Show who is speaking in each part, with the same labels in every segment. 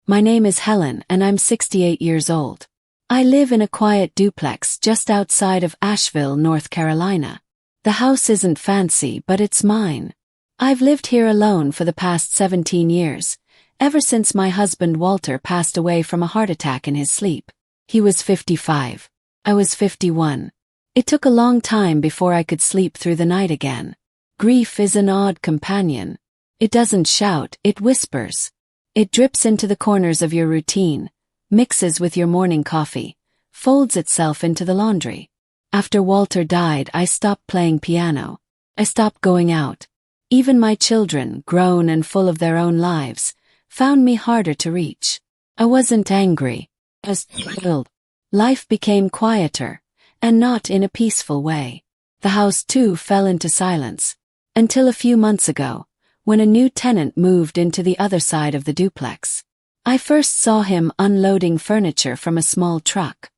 Speaker 1: My name is Helen and I'm 68 years old. I live in a quiet duplex just outside of Asheville, North Carolina. The house isn't fancy, but it's mine. I've lived here alone for the past 17 years, ever since my husband Walter passed away from a heart attack in his sleep. He was 55. I was 51. It took a long time before I could sleep through the night again. Grief is an odd companion. It doesn't shout, it whispers. It drips into the corners of your routine, mixes with your morning coffee, folds itself into the laundry. After Walter died, I stopped playing piano. I stopped going out. Even my children, grown and full of their own lives, found me harder to reach. I wasn't angry. I was thrilled. Life became quieter, and not in a peaceful way. The house too fell into silence, until a few months ago, when a new tenant moved into the other side of the duplex. I first saw him unloading furniture from a small truck.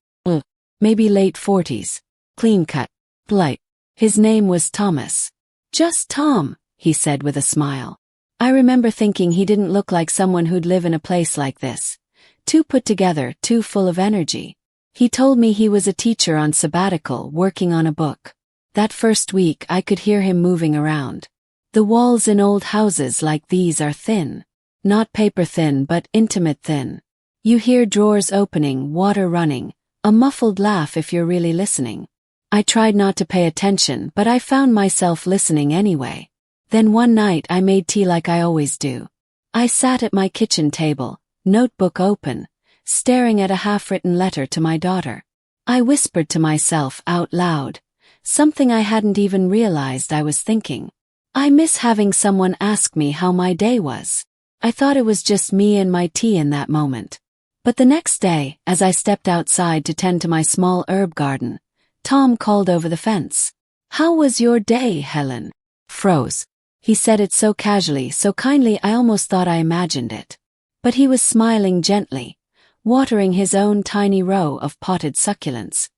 Speaker 1: Maybe late 40s. Clean-cut. Polite. His name was Thomas. "Just Tom," he said with a smile. I remember thinking he didn't look like someone who'd live in a place like this. Too put together, too full of energy. He told me he was a teacher on sabbatical working on a book. That first week I could hear him moving around. The walls in old houses like these are thin. Not paper thin but intimate thin. You hear drawers opening, water running, a muffled laugh if you're really listening. I tried not to pay attention, but I found myself listening anyway. Then one night I made tea like I always do. I sat at my kitchen table, notebook open, staring at a half-written letter to my daughter. I whispered to myself out loud, something I hadn't even realized I was thinking. I miss having someone ask me how my day was. I thought it was just me and my tea in that moment. But the next day, as I stepped outside to tend to my small herb garden, Tom called over the fence. "How was your day, Helen?" Froze. He said it so casually, so kindly I almost thought I imagined it. But he was smiling gently, watering his own tiny row of potted succulents.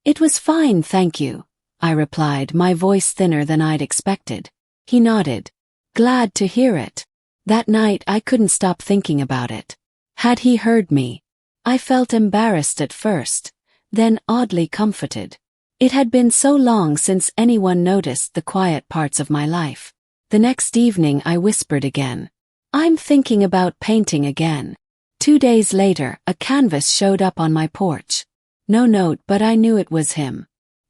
Speaker 1: It was fine, thank you," I replied, my voice thinner than I'd expected. He nodded. Glad to hear it. That night I couldn't stop thinking about it. Had he heard me? I felt embarrassed at first, then oddly comforted. It had been so long since anyone noticed the quiet parts of my life. The next evening I whispered again. "I'm thinking about painting again." 2 days later, a canvas showed up on my porch. No note, but I knew it was him.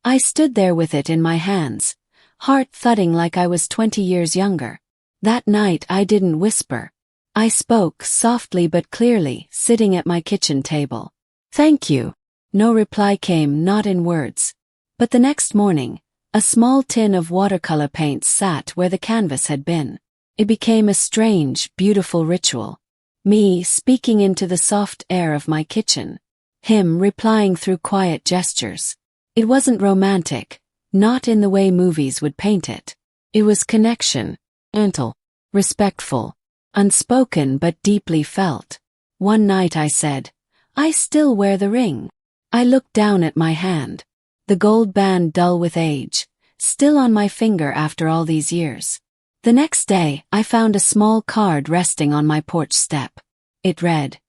Speaker 1: I stood there with it in my hands, heart thudding like I was 20 years younger. That night I didn't whisper. I spoke softly but clearly, sitting at my kitchen table. "Thank you." No reply came, not in words. But the next morning, a small tin of watercolor paints sat where the canvas had been. It became a strange, beautiful ritual. Me speaking into the soft air of my kitchen. Him replying through quiet gestures. It wasn't romantic, not in the way movies would paint it. It was connection, gentle, respectful, unspoken but deeply felt. One night I said, "I still wear the ring." I looked down at my hand. The gold band dull with age, still on my finger after all these years. The next day, I found a small card resting on my porch step. It read,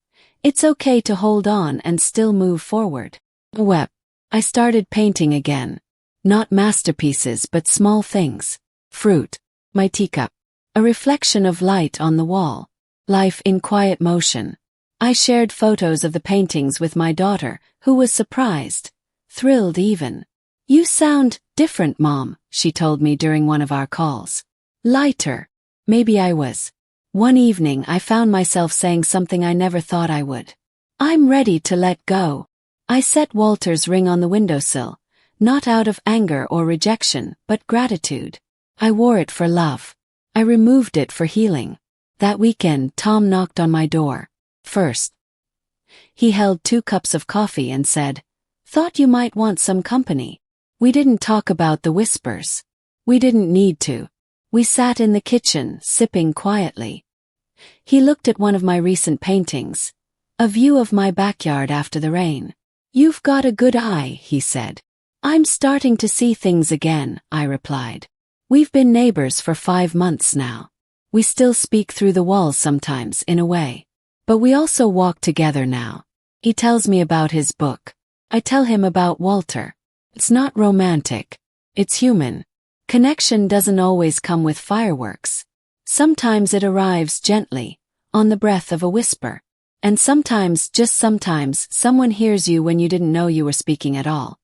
Speaker 1: "It's okay to hold on and still move forward." I wept. I started painting again. Not masterpieces but small things. Fruit. My teacup. A reflection of light on the wall. Life in quiet motion. I shared photos of the paintings with my daughter, who was surprised. Thrilled even. "You sound different, Mom," she told me during one of our calls. Lighter. Maybe I was. One evening I found myself saying something I never thought I would. "I'm ready to let go." I set Walter's ring on the windowsill, not out of anger or rejection, but gratitude. I wore it for love. I removed it for healing. That weekend, Tom knocked on my door. First. He held 2 cups of coffee and said, "Thought you might want some company." We didn't talk about the whispers. We didn't need to. We sat in the kitchen, sipping quietly. He looked at one of my recent paintings, a view of my backyard after the rain. "You've got a good eye," he said. "I'm starting to see things again," I replied. We've been neighbors for 5 months now. We still speak through the walls sometimes, in a way. But we also walk together now. He tells me about his book. I tell him about Walter. It's not romantic. It's human. Connection doesn't always come with fireworks. Sometimes it arrives gently, on the breath of a whisper. And sometimes, just sometimes, someone hears you when you didn't know you were speaking at all.